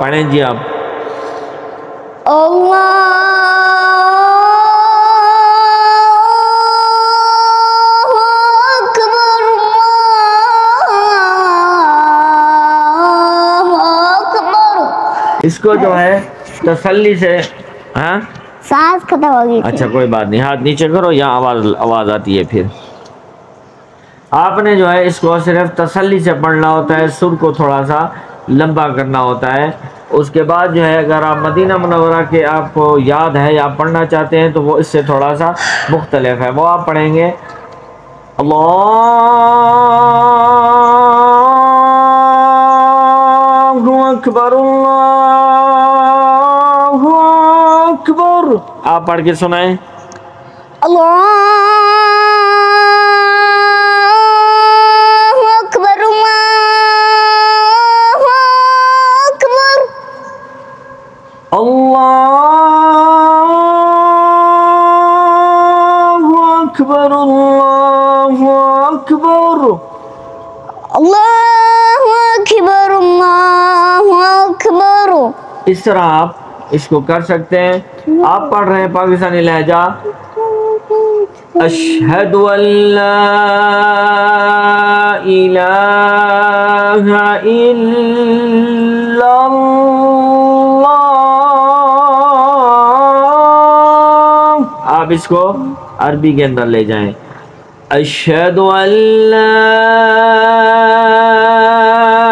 پڑھیں جی آپ. اس کو جو ہے تسلی سے ہاں سانس ختم ہوگی. اچھا کوئی بات نہیں, ہاتھ نیچے کرو, یہاں آواز آتی ہے. پھر آپ نے جو ہے اس کو صرف تسلی سے پڑھنا ہوتا ہے, سر کو تھوڑا سا لمبا کرنا ہوتا ہے. اس کے بعد جو ہے اگر آپ مدینہ منورہ کے آپ کو یاد ہے یا پڑھنا چاہتے ہیں تو وہ اس سے تھوڑا سا مختلف ہے. وہ آپ پڑھیں گے اللہ اکبر اللہ اکبر. آپ پڑھ کے سنائیں. اللہ اکبر اللہ اکبر. اللہ اکبر اللہ اکبر. اللہ اکبر اللہ اکبر. اس طرح آپ اس کو کر سکتے ہیں. آپ پڑھ رہے ہیں پاکستانی لہجہ, اشہد ان لا الہ الا اللہ. آپ اس کو عربی کے اندر لے جائیں. اشہد ان لا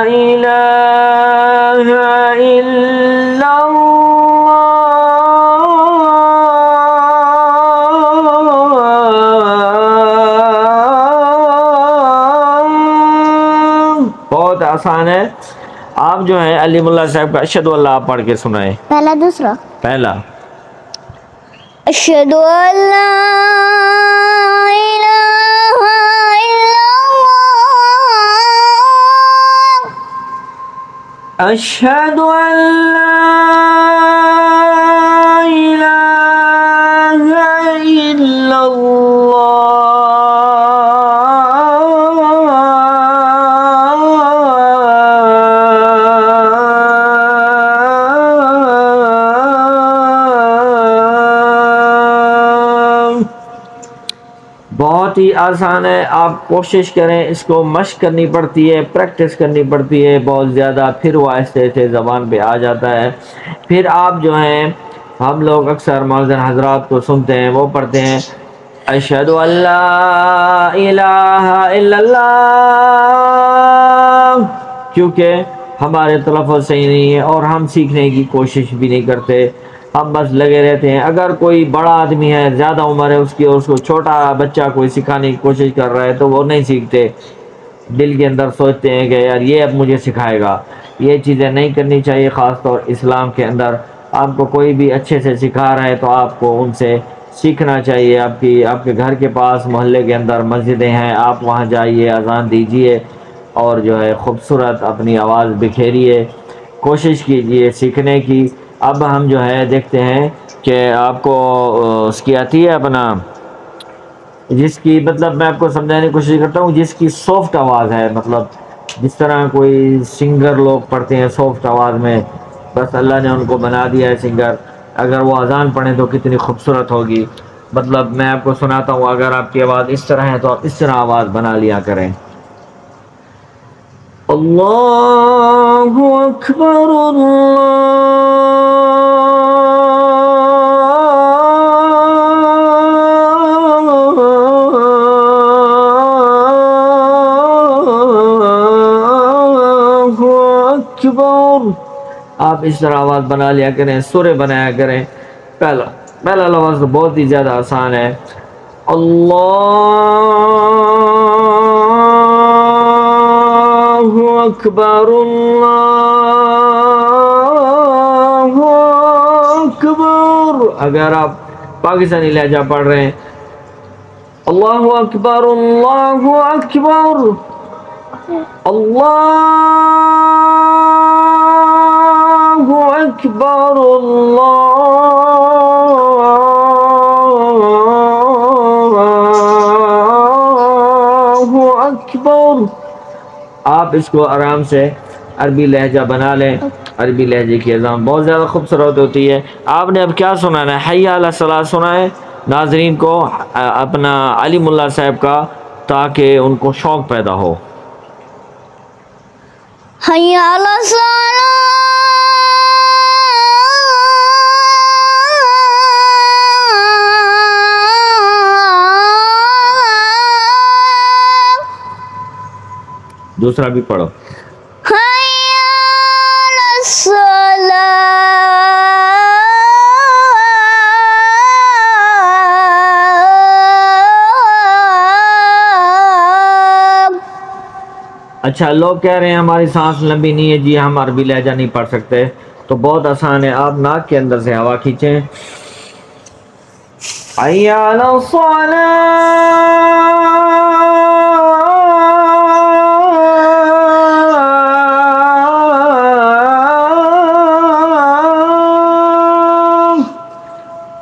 الہ الا اللہ. بہت آسان ہے. آپ جو ہے علیم اللہ صاحب کا اشہد اللہ آپ پڑھ کے سنائیں. پہلا دوسرا. پہلا اشہد ان لا الہ الا اللہ. اشہد ان لا الہ الا اللہ. بہت ہی آسان ہے. آپ کوشش کریں, اس کو مشق کرنی پڑتی ہے, پریکٹس کرنی پڑتی ہے بہت زیادہ, پھر وہ آہستہ سے زبان پہ آ جاتا ہے. پھر آپ جو ہیں ہم لوگ اکثر مؤذن حضرات کو سنتے ہیں, وہ پڑھتے ہیں اشہد ان لا الہ الا اللہ, کیونکہ ہمارے تلفظ صحیح نہیں ہے اور ہم سیکھنے کی کوشش بھی نہیں کرتے, ہم بس لگے رہتے ہیں. اگر کوئی بڑا آدمی ہے, زیادہ عمر ہے اس کی, اور اس کو چھوٹا بچہ کوئی سکھانے کی کوشش کر رہا ہے تو وہ نہیں سیکھتے. دل کے اندر سوچتے ہیں کہ یار یہ اب مجھے سکھائے گا. یہ چیزیں نہیں کرنی چاہیے. خاص طور اسلام کے اندر آپ کو کوئی بھی اچھے سے سکھا رہا ہے تو آپ کو ان سے سیکھنا چاہیے. آپ کے گھر کے پاس محلے کے اندر مسجدیں ہیں, آپ وہاں جائیے, اذان دیجیے اور جو ہے خوبصورت اپنی آواز بکھیریے, کوشش کیجیے سیکھنے کی. اب ہم جو ہے دیکھتے ہیں کہ آپ کو اس کی آتی ہے اپنا, جس کی مطلب میں آپ کو سمجھانے کی کوشش کرتا ہوں, جس کی سافٹ آواز ہے, مطلب جس طرح کوئی سنگر لوگ پڑھتے ہیں سافٹ آواز میں, بس اللہ نے ان کو بنا دیا ہے سنگر. اگر وہ اذان پڑھیں تو کتنی خوبصورت ہوگی. مطلب میں آپ کو سناتا ہوں, اگر آپ کی آواز اس طرح ہے تو آپ اس طرح آواز بنا لیا کریں. اللہ اکبر اللہ اکبر. آپ اس طرح آواز بنا لیا کریں, سورے بنایا کریں. پہلا لفظ تو بہت ہی زیادہ آسان ہے, اللہ اکبر اللہ اکبر. اگر آپ پاکستانی لہجہ پڑھ رہے ہیں, اللہ اکبر اللہ اکبر اللہ اکبر اللہ اکبر. آپ اس کو آرام سے عربی لہجہ بنا لیں. عربی لہجے کی اذان بہت زیادہ خوبصورت ہوتی ہے. آپ نے اب کیا سنانا ہے؟ حی علی الصلاۃ سنا ہے ناظرین کو اپنا علیم اللہ صاحب کا، تاکہ ان کو شوق پیدا ہو. حی علی الصلاۃ دوسرا بھی پڑھو. حی علی الصلاۃ اچھا لوگ کہہ رہے ہیں ہماری سانس لمبی نہیں ہے جی، ہم عربی لہجہ نہیں پڑھ سکتے. تو بہت آسان ہے، آپ ناک کے اندر سے ہوا کھینچیں. حی علی الصلاۃ،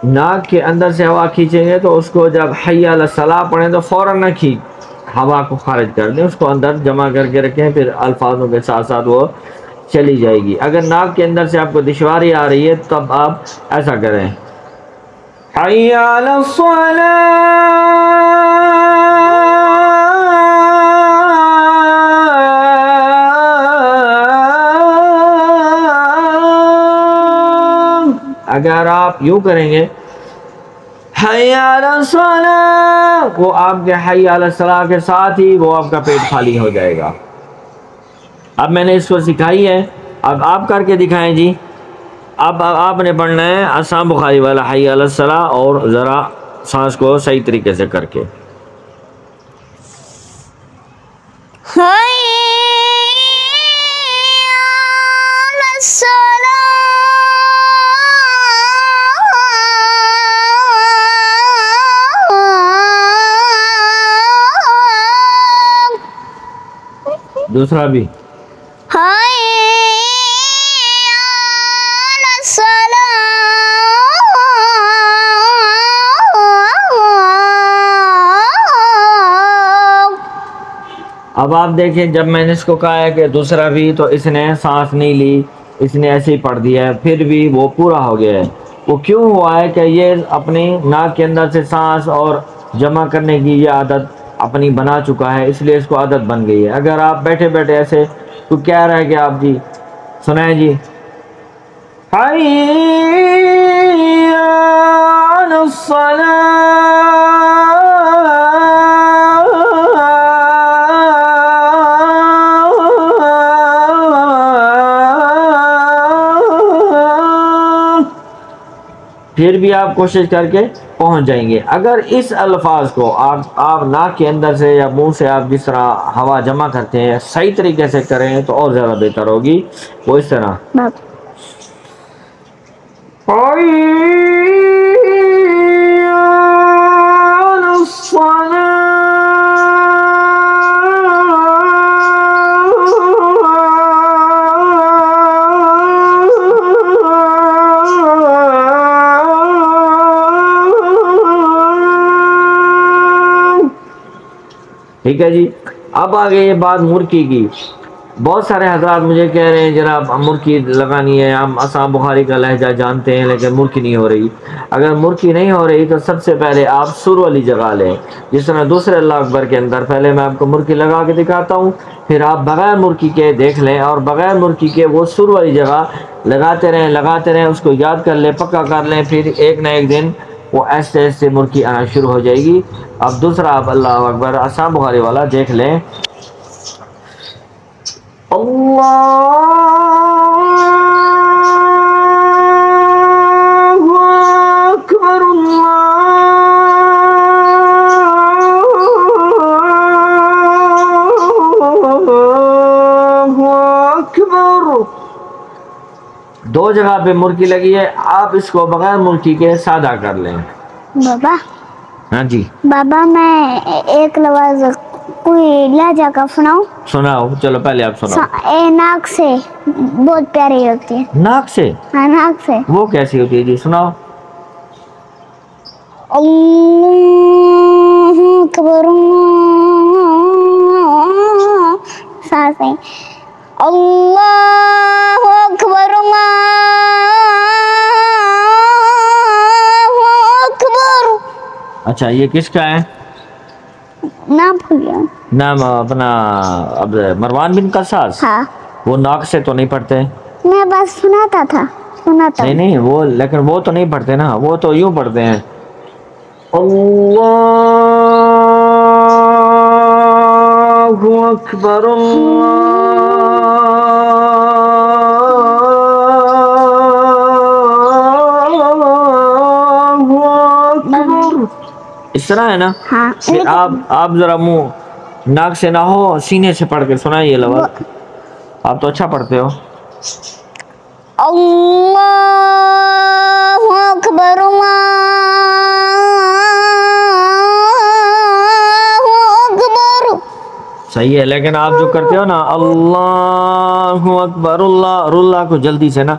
ناک کے اندر سے ہوا کھینچیں گے تو اس کو جب حی علی الصلاۃ پڑھیں تو فوراً نہ کھینچ، ہوا کو خارج کر دیں، اس کو اندر جمع کر کے رکھیں، پھر الفاظوں کے ساتھ ساتھ وہ چلی جائے گی. اگر ناک کے اندر سے آپ کو دشواری آ رہی ہے تب آپ ایسا کریں، حی علی الصلاۃ. اگر آپ یوں کریں گے حی علی الصلاۃ، وہ آپ کے حی علی الصلاۃ کے ساتھ ہی وہ آپ کا پیٹ خالی ہو جائے گا. اب میں نے اس کو سکھائی ہے، اب آپ کر کے دکھائیں جی. اب آپ نے پڑھنا ہے آسان بخاری والا حی علی الصلاۃ، اور ذرا سانس کو صحیح طریقے سے کر کے. حی علی الصلاۃ دوسرا بھی حی علی الصلاۃ. اب آپ دیکھیں جب میں نے اس کو کہا ہے کہ دوسرا بھی، تو اس نے سانس نہیں لی، اس نے ایسے ہی پڑھ دیا ہے، پھر بھی وہ پورا ہو گیا ہے. وہ کیوں ہوا ہے کہ یہ اپنی ناک کے اندر سے سانس اور جمع کرنے کی یہ عادت اپنی بنا چکا ہے، اس لیے اس کو عادت بن گئی ہے. اگر آپ بیٹھے بیٹھے ایسے تو کیا رہے کہ آپ جی سنائیں جی حی علی الصلاۃ، پھر بھی آپ کوشش کر کے پہنچ جائیں گے. اگر اس الفاظ کو آپ ناک کے اندر سے یا منہ سے آپ جس طرح ہوا جمع کرتے ہیں صحیح طریقے سے کریں تو اور زیادہ بہتر ہوگی. وہ اس طرح ٹھیک ہے جی. اب آگے یہ بات مرکی کی. بہت سارے حضرات مجھے کہہ رہے ہیں جناب مرکی لگانی ہے، ہم آسان بخاری کا لہجہ جانتے ہیں لیکن مرکی نہیں ہو رہی. اگر مرکی نہیں ہو رہی تو سب سے پہلے آپ سر والی جگہ لیں، جس طرح دوسرے اللہ اکبر کے اندر پہلے میں آپ کو مرکی لگا کے دکھاتا ہوں، پھر آپ بغیر مرکی کے دیکھ لیں اور بغیر مرکی کے وہ سر والی جگہ لگاتے رہیں، اس کو یاد کر لیں، پکا کر لیں، پھر ایک نہ ایک دن وہ ایسے ایسے مرکی آنا شروع ہو جائے گی. اب دوسرا آپ اللہ اکبر آسان بخاری والا دیکھ لیں، اللہ اکبر اللہ اکبر. دو جگہ پہ مرکی لگی ہے، آپ اس کو بغیر مرکی کے سادہ کر لیں. بابا ہاں جی بابا میں ایک لفظ کوئی لہجہ کا سناؤں؟ سناؤ. چلو پہلے آپ سناؤ. اے ناک سے بہت پیاری ہوتی ہے. ناک سے؟ ہاں ناک سے. وہ کیسی ہوتی ہے جی؟ سناؤ. اللہ اکبر سانسیں اللہ اکبر اچھا یہ کس کا ہے نام بھول گیا. نام؟ اپنا اب مروان بن قصاص. ہاں وہ ناک سے تو نہیں پڑھتے؟ میں بس سناتا تھا. نہیں نہیں وہ لیکن وہ تو نہیں پڑھتے نا، وہ تو یوں پڑھتے ہیں اللہ اکبر اس طرح ہے نا. ہاں آپ ذرا منہ ناک سے نہ ہو، سینے سے پڑھ کے سنائیے لفظ. آپ تو اچھا پڑھتے ہو. اللہ اکبر اللہ اکبر. صحیح ہے، لیکن آپ جو کرتے ہو نا اللہ اکبر اللہ کو جلدی سے نا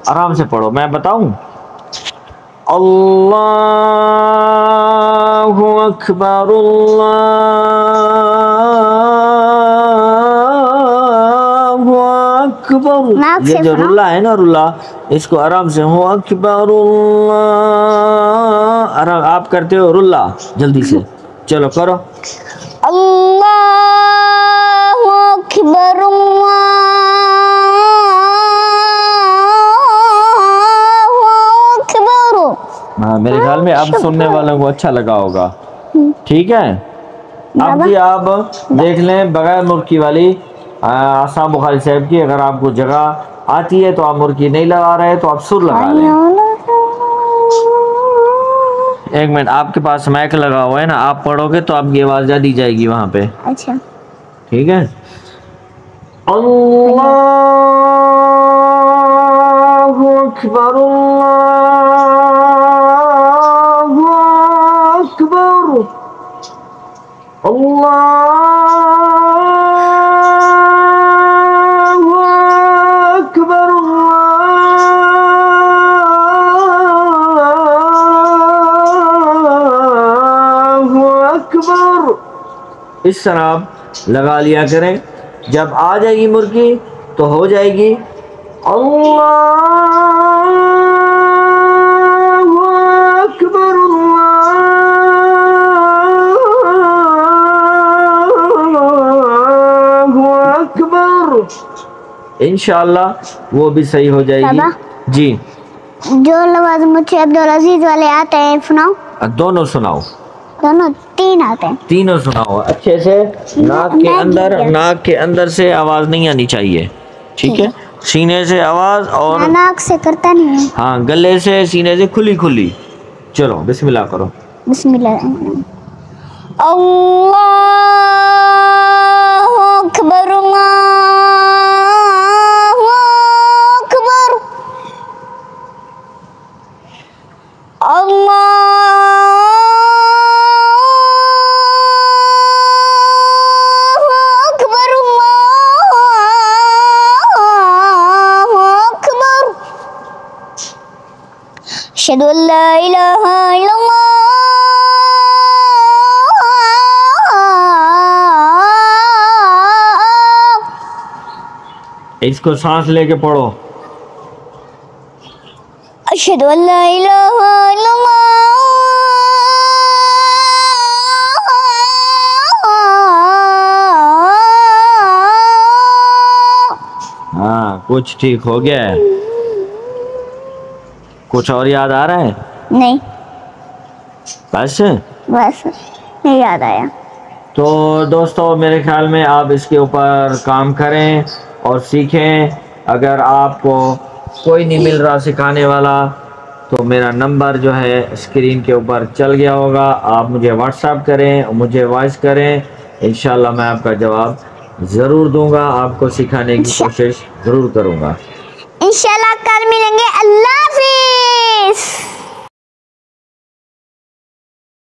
آرام سے پڑھو. میں بتاؤں اللہ اکبر اللہ اکبر. یہ جو رلا ہے نا رلا، اس کو آرام سے ہو اکبر اللہ. آرام آپ کرتے ہو رلا جلدی سے. چلو کرو اللہ اکبر اللہ اکبر. ہاں میرے خیال میں اب سننے والوں کو اچھا لگا ہوگا. ٹھیک ہے. اب جی آپ دیکھ لیں بغیر مرکی والی آسام بخاری صاحب کی. اگر آپ کو جگہ آتی ہے تو آپ مرکی نہیں لگا رہے تو آپ سر لگا لیں. ایک منٹ، آپ کے پاس مائک لگا ہوا ہے نا، آپ پڑھو گے تو آپ کی آواز زیادہ جائے گی وہاں پہ. اچھا ٹھیک ہے. اللہ اکبر اللہ اکبر اللہ اکبر اللہ اکبر. اس طرح آپ لگا لیا کریں. جب آ جائے گی مرغی تو ہو جائے گی اللہ اکبر اللہ اکبر. انشاءاللہ وہ بھی صحیح ہو جائے گی. جی جو لفظ مجھے عبدالعزیز والے آتے ہیں سناؤ. دونوں سناؤ. دونوں تین آتے ہیں. تینوں سناؤ اچھے سے. ناک کے اندر سے آواز نہیں آنی چاہیے. ٹھیک ہے. سینے سے آواز اور ناک سے کرتا نہیں ہے. ہاں گلے سے سینے سے کھلی کھلی. چلو بسم اللہ کرو. بسم اللہ. اللہ اکبر اللہ اکبر اللہ أشهد أن لا إله إلا الله. اس کو سانس لے کے پڑھو. أشهد أن لا إله إلا الله. ہاں کچھ ٹھیک ہو گیا ہے. کچھ اور یاد آ رہا ہے؟ نہیں بس نہیں یاد آیا. تو دوستو میرے خیال میں آپ اس کے اوپر کام کریں اور سیکھیں. اگر آپ کو کوئی نہیں مل رہا سکھانے والا تو میرا نمبر جو ہے اسکرین کے اوپر چل گیا ہوگا. آپ مجھے واٹس ایپ کریں، مجھے وائس کریں. انشاءاللہ میں آپ کا جواب ضرور دوں گا. آپ کو سکھانے کی کوشش ضرور کروں گا. انشاءاللہ کل ملیں گے. اللہ حافظ.